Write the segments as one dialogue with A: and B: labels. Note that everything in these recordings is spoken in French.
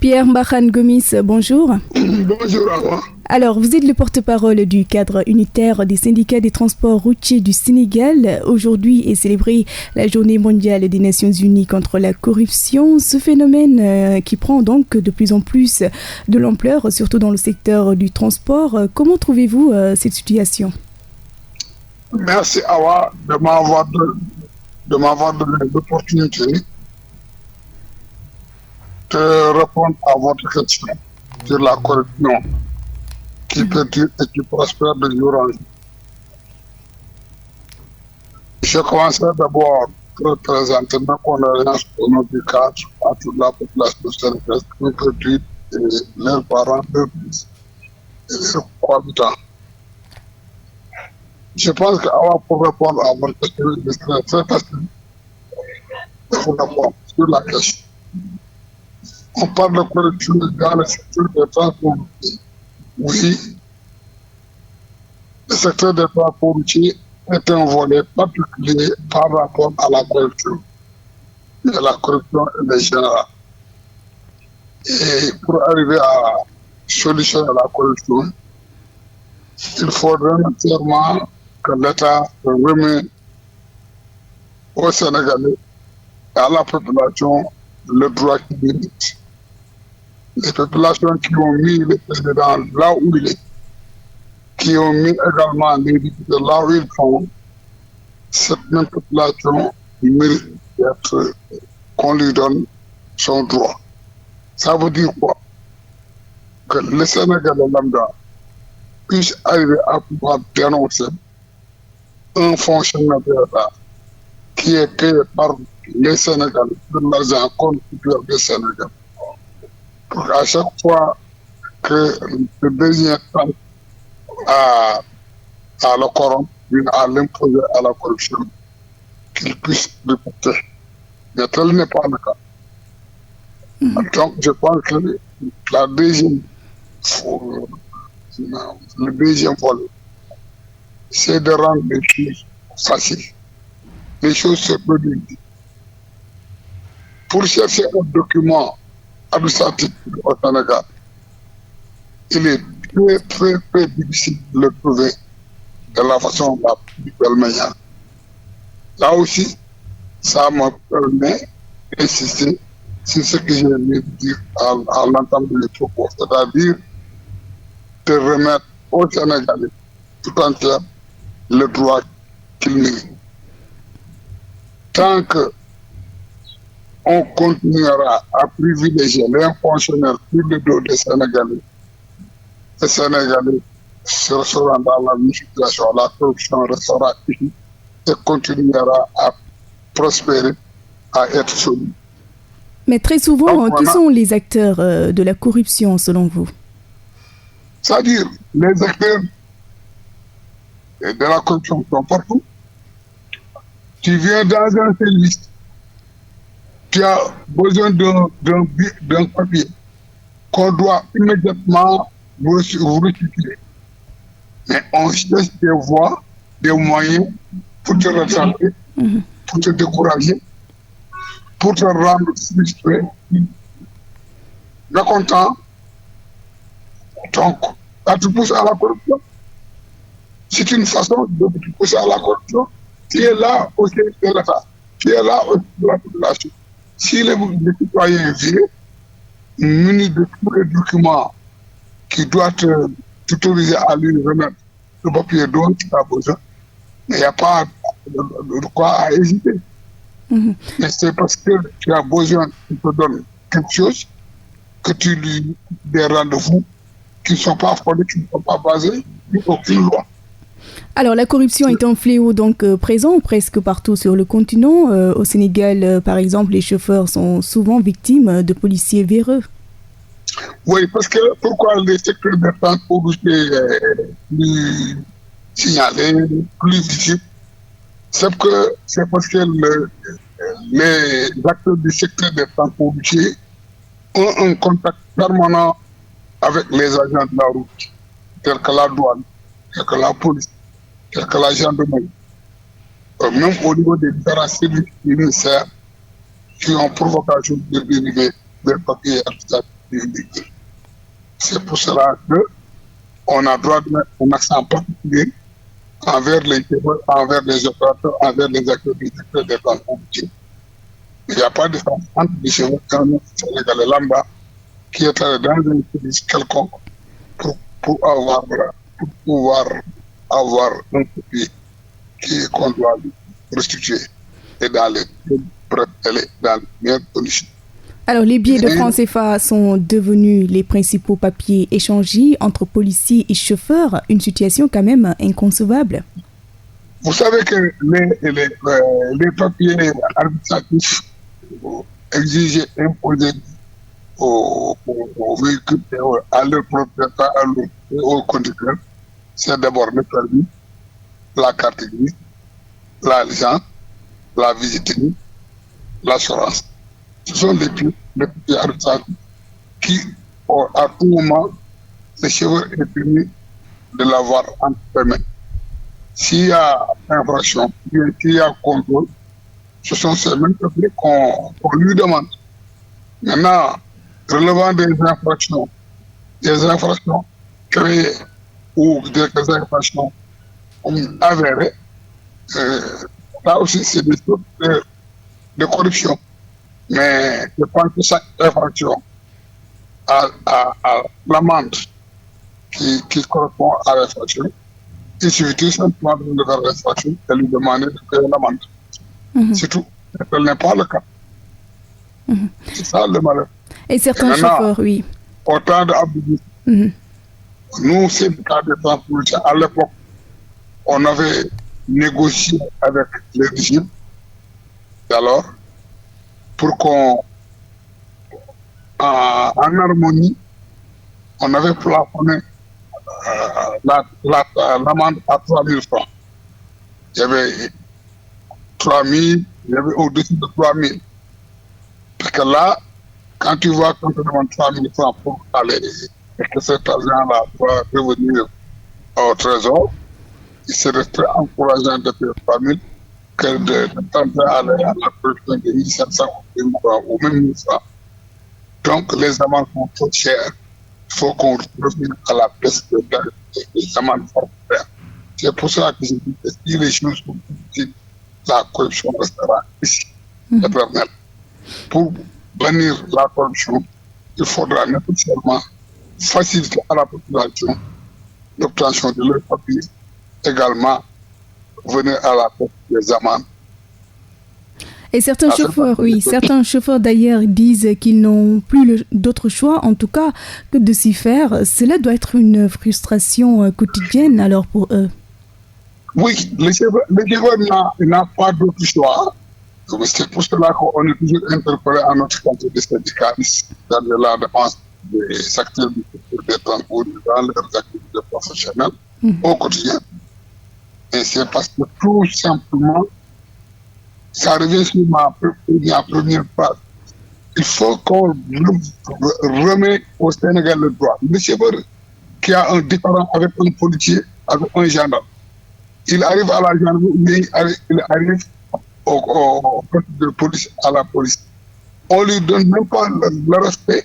A: Pierre Mbahan Gomis, bonjour.
B: Bonjour à moi.
A: Alors, vous êtes le porte-parole du cadre unitaire des syndicats des transports routiers du Sénégal. Aujourd'hui est célébrée la Journée mondiale des Nations Unies contre la corruption. Ce phénomène qui prend donc de plus en plus de l'ampleur, surtout dans le secteur du transport. Comment trouvez-vous cette situation?
B: Merci Awa de m'avoir donné l'opportunité de répondre à votre question sur la corruption qui perdure et qui prospère de jour en jour. Je commencerai d'abord par présenter ma condoléance au nom du cadre à toute la population sénégalaise qui perdure et leurs parents, leurs fils et leurs habitants. Je pense pour répondre à votre question, c'est très facile de vous répondre sur la question. On parle de corruption dans le secteur des transports routiers. Oui, le secteur des transports routiers est un volet particulier par rapport à la corruption. Et la corruption est générale. Et pour arriver à solutionner la corruption, il faudrait nécessairement que l'État remet aux Sénégalais et à la population le droit qu'ils méritent. Les populations qui ont mis le président là où il est, qui ont mis également les députés là où ils sont, cette même population mérite qu'on lui donne son droit. Ça veut dire quoi? Que le Sénégalais lambda puisse arriver à pouvoir dénoncer un fonctionnaire de l'État qui est payé par les Sénégalais de l'argent contribuable des Sénégalais. Pour qu'à chaque fois que le désir tente à le corrompre, à l'imposer à la corruption, qu'il puisse répéter. Mais tel n'est pas le cas. Donc je pense que le deuxième volet, c'est de rendre les choses faciles. Les choses se produisent. Pour chercher un document administratif au Sénégal, il est très difficile de le trouver de la façon la plus belle manière. Là aussi, ça me permet d'insister sur ce que j'ai voulu dire à l'entame de mes propos, c'est-à-dire de remettre aux Sénégalais tout entier le droit qu'ils méritent. Tant que on continuera à privilégier les fonctionnaires sur le dos des Sénégalais, les Sénégalais seront dans la même situation, la corruption restera ici et continuera à prospérer, à être solide.
A: Mais très souvent, qui sont les acteurs de la corruption selon vous?
B: C'est-à-dire, les acteurs de la corruption sont partout. Tu viens dans un service, tu as besoin d'un papier qu'on doit immédiatement vous restituer. Mais on cherche des voies, des moyens pour te rattraper, pour te décourager, pour te rendre frustré, mécontent. Donc, ça te pousse à la corruption. C'est une façon de te pousser à la corruption. Tu es là au service de l'État, tu es là au service de la population. Si les citoyens viennent, munis de tous les documents qui doivent t'autoriser à lui remettre le papier dont tu as besoin, mais il n'y a pas de quoi à hésiter. Mais c'est parce que tu as besoin qu'il te donne quelque chose que tu lui des rendez-vous qui ne sont pas fondés, qui ne sont pas basés sur aucune loi.
A: Alors, la corruption est un fléau donc présent presque partout sur le continent. Au Sénégal, par exemple, les chauffeurs sont souvent victimes de policiers véreux.
B: Oui, parce que pourquoi les secteurs de transport routier plus signalés, plus visibles, c'est parce que les acteurs du secteur des transports routiers ont un contact permanent avec les agents de la route, tels que la douane, tels que la police, tels que la gendarmerie. Même au niveau des différents services du ministère qui ont pour vocation de dériver des papiers administratifs. C'est pour cela qu'on a droit de mettre un accent particulier envers les opérateurs, envers les acteurs du secteur des transports routiers. Il n'y a pas de différence entre les chevaux qu'un Sénégalais lambda qui est allé dans un service quelconque pour pouvoir avoir un papier qu'on doit lui restituer et dans les meilleures conditions.
A: Alors, les billets de francs CFA sont devenus les principaux papiers échangés entre policiers et chauffeurs, une situation quand même inconcevable.
B: Vous savez que les papiers administratifs exigés, imposés aux véhicules et à leurs propriétaires, aux conducteurs, c'est d'abord le permis, la carte grise, la licence, la visite, l'assurance. Ce sont les papiers administratifs qui, à tout moment, le chauffeur est tenu de l'avoir entre les mains. S'il y a infraction, s'il y a contrôle, ce sont ces mêmes papiers qu'on lui demande. Maintenant, relevant des infractions créées ou des infractions avérées, là aussi c'est des choses de corruption. Mais je pense que chaque infraction a l'amende qui correspond à l'infraction. Il suffit tout simplement de faire l'infraction et lui demander de payer l'amende. C'est tout. Ce n'est pas le cas. C'est ça le malheur.
A: Et certains chauffeurs, oui.
B: Autant d'abus. Nous, syndicats des transports, à l'époque, on avait négocié avec les régimes d'alors pour qu'on, en harmonie, on avait plafonné l'amende à 3 000 francs. Il y avait 3 000, il y avait au-dessus de 3 000. Parce que là, quand tu vois qu'on te demande 3 000 francs pour aller, et que cet argent-là doit revenir au trésor, il serait très encourageant de payer 3 000 que de tenter à aller à la production de 1 700 ou même 1 000 francs. Donc, les amendes sont trop chères. Il faut qu'on revienne à la baisse des amendes forfaitaires. C'est pour ça que je dis que si les choses sont difficiles, la corruption restera ici, éternelle. Pour bannir la corruption, il faudra nécessairement faciliter à la population l'obtention de leurs papiers, également venir à la tête des amendes.
A: Et certains chauffeurs d'ailleurs disent qu'ils n'ont plus d'autre choix, en tout cas, que de s'y faire. Cela doit être une frustration quotidienne alors pour eux.
B: Oui, le chauffeur n'a pas d'autre choix. C'est pour cela qu'on est toujours interpellé à notre qualité de syndicaliste dans la défense des acteurs du secteur des transports dans leurs activités professionnelles au quotidien. Et c'est parce que tout simplement, ça revient sur ma première phrase. Il faut qu'on remette au Sénégal le droit. Le chauffeur qui a un différend avec un policier, avec un gendarme, il arrive à la gendarmerie, il arrive au poste de police, à la police. On ne lui donne même pas le respect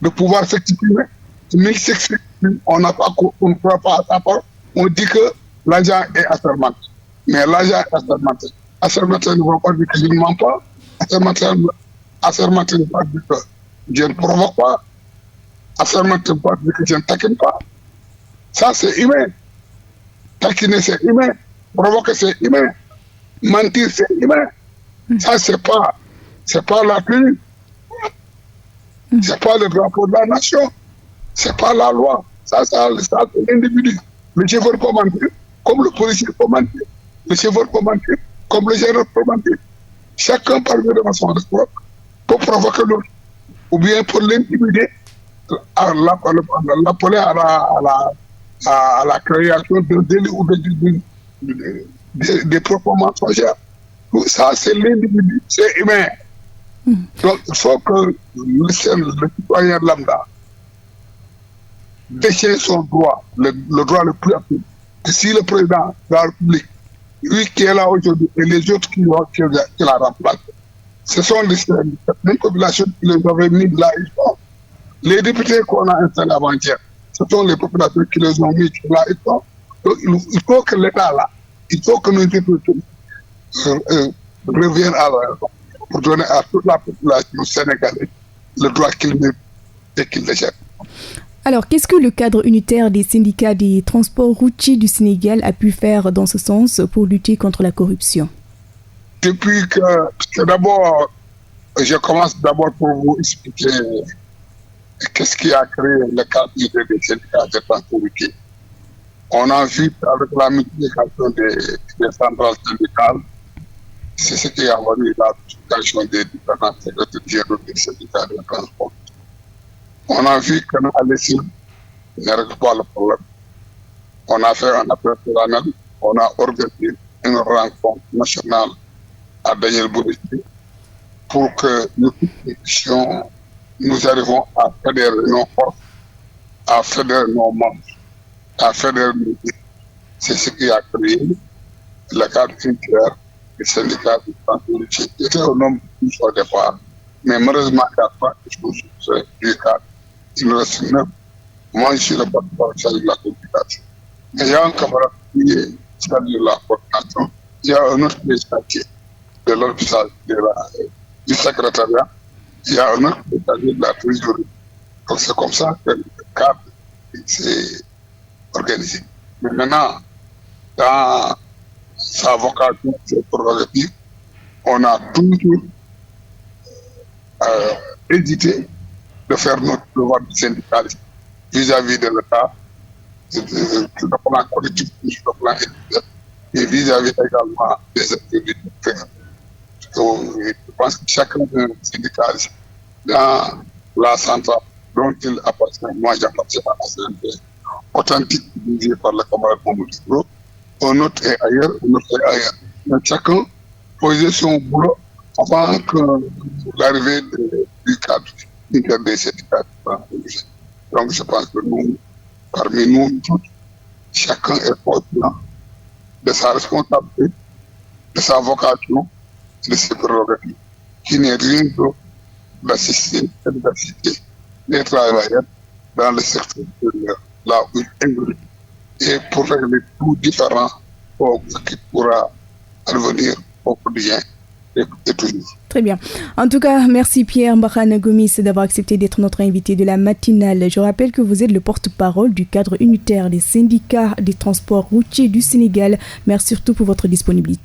B: de pouvoir s'exprimer. Mais il s'exprime, on ne croit pas à sa parole. On dit que l'agent est assermenté. Mais l'agent est assermenté. Assermenté ne veut pas dire que je ne mens pas. Assermenté ne veut pas dire que je ne provoque pas. Assermenté ne veut pas dire que je ne taquine pas. Ça, c'est humain. Taquiner, c'est humain. Provoquer, c'est humain. Mentir, c'est humain. Ça, c'est pas la tenue. C'est pas le drapeau de la nation. C'est pas la loi. Ça c'est l'individu. Le chauffeur peut mentir, comme le policier peut mentir. Le chauffeur peut mentir, comme le gérant peut mentir. Chacun parvient de façon réciproque pour provoquer l'autre. Ou bien pour l'intimider, l'appeler à la création d'un délit ou des propos mensongers. Tout ça, c'est l'individu, c'est humain. Donc, il faut que le citoyen lambda détient son droit, le droit le plus absolu. Et si le président de la République, lui qui est là aujourd'hui, et les autres qui la remplacent, ce sont cette même population qui les avait mis là, ils sont. Les députés qu'on a installés avant-hier, ce sont les populations qui les ont mis là. Donc, il faut que l'État là, il faut que nos députés reviennent à la raison pour donner à toute la population sénégalaise le droit qu'ils méritent et qu'ils déchètent.
A: Alors, qu'est-ce que le cadre unitaire des syndicats des transports routiers du Sénégal a pu faire dans ce sens pour lutter contre la corruption?
B: Depuis que d'abord, je commence d'abord pour vous expliquer qu'est-ce qui a créé le cadre unitaire des syndicats des transports routiers. On a vu avec la multiplication des centrales syndicales, c'est ce qui a valu la multiplication des différents secrétaires des syndicats de transport. On a vu que nous allons ne règle pas le problème. On a fait un appel solennel, on a organisé une rencontre nationale à Daniel Bourdieu pour que nous arrivons à fédérer nos forces, à fédérer nos membres, à fédérer nos idées. C'est ce qui a créé le cadre unitaire des syndicats du transport routier. C'était au nombre de 10 au départ, mais malheureusement, il n'y a pas de choses du cadre. Il reste 9. Moi, je suis le porte-parole de la communication. Mais il y a un camarade qui est chargé de la coordination. Il y a un autre qui est chargé de l'official du secrétariat. Il y a un autre qui est chargé de la trésorerie. Donc c'est comme ça que le cadre s'est organisé. Mais maintenant, dans sa vocation, ses prérogatives, on a toujours hésité de faire notre devoir de syndicaliste vis-à-vis de l'État, sur le plan collectif, sur le plan individuel, et vis-à-vis également des activités. Donc, je pense que chacun des syndicalistes, dans la centrale dont il appartient, moi j'appartiens à la CNP, authentique, dirigée par le camarade Mamoudou Bro, un autre est ailleurs, un autre est ailleurs. Mais chacun faisait son boulot avant que l'arrivée du cadre des syndicats. Donc je pense que nous, parmi nous tous, chacun est conscient de sa responsabilité, de sa vocation, de ses prérogatives, qui n'est rien d'autre d'assister et d'assister les travailleurs dans le secteur de là où ils évoluent et pour régler tout différent qui pourra advenir au quotidien.
A: Très bien. En tout cas, merci Pierre Mbarkhane Gomis d'avoir accepté d'être notre invité de la matinale. Je rappelle que vous êtes le porte-parole du cadre unitaire des syndicats des transports routiers du Sénégal. Merci surtout pour votre disponibilité.